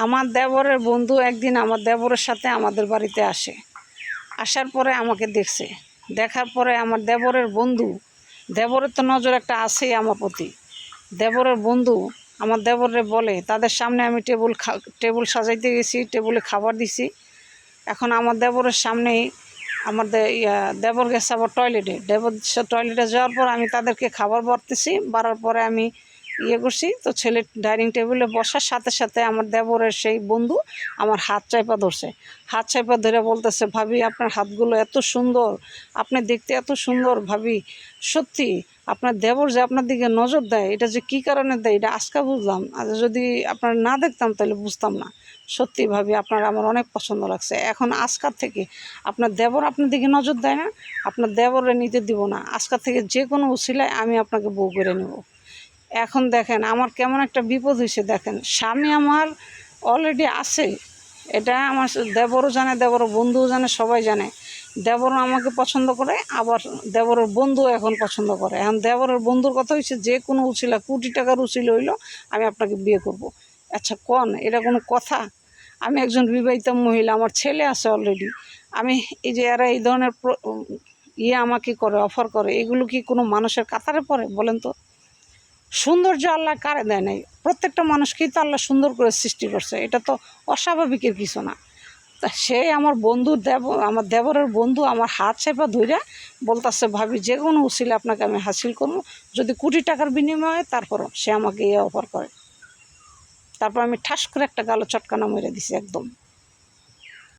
আমার দেবরের বন্ধু একদিন আমার দেবরের সাথে আমাদের বাড়িতে আসে। আসার পরে আমাকে দেখছে, দেখার পরে আমার দেবরের বন্ধু, দেবরের তো নজর একটা আছেই আমার প্রতি, দেবরের বন্ধু আমার দেবরে বলে, তাদের সামনে আমি টেবিল সাজাইতে গেছি, টেবিলে খাবার দিছি। এখন আমার দেবরের সামনেই আমার দেবর গেছে আবার টয়লেটে, টয়লেটে যাওয়ার পর আমি তাদেরকে খাবার বাড়তেছি, বাড়ার পরে আমি করছি, তো ছেলে ডাইনিং টেবিলে বসার সাথে সাথে আমার দেবরের সেই বন্ধু আমার হাত চাইপা ধরছে। হাত চাইপা ধরে বলতেছে, ভাবি আপনার হাতগুলো এত সুন্দর, আপনি দেখতে এত সুন্দর ভাবি, সত্যি আপনার দেবর যে আপনার দিকে নজর দেয়, এটা যে কী কারণে দেয় এটা আজকে বুঝলাম, আর যদি আপনার না দেখতাম তাহলে বুঝতাম না। সত্যি ভাবি আপনার আমার অনেক পছন্দ লাগছে। এখন আজকাল থেকে আপনার দেবর আপনার দিকে নজর দেয় না, আপনার দেবরে নিতে দিব না। আজকাল থেকে যে কোনো উছিলায় আমি আপনাকে বউ করে নেব। এখন দেখেন আমার কেমন একটা বিপদ হয়েছে। দেখেন, স্বামী আমার অলরেডি আছে, এটা আমার দেবরও জানে, দেবরের বন্ধুও জানে, সবাই জানে। দেবরও আমাকে পছন্দ করে, আবার দেবরের বন্ধুও এখন পছন্দ করে। এখন দেবরের বন্ধুর কথা হয়েছে, যে কোনো উছিলা, কোটি টাকার উছিলা হইলো আমি আপনাকে বিয়ে করব। আচ্ছা কোন, এটা কোনো কথা? আমি একজন বিবাহিত মহিলা, আমার ছেলে আছে অলরেডি। আমি এই যে এরা এই ধরনের আমাকে করে, অফার করে, এগুলো কি কোনো মানুষের কাতারে পড়ে বলেন তো? সৌন্দর্য আল্লাহ কারে দেয় নাই? প্রত্যেকটা মানুষকেই তো আল্লাহ সুন্দর করে সৃষ্টি করছে, এটা তো অস্বাভাবিকের কিছু না। তা সে আমার বন্ধু আমার দেবরের বন্ধু আমার হাত চেপা ধইরা বলতেছে, ভাবি যে কোনো উছিলে আপনাকে আমি হাসিল করবো, যদি কোটি টাকার বিনিময়ে, তারপরও সে আমাকে অফার করে। তারপর আমি ঠাস করে একটা গালে চটকানা মেরে দিছি একদম।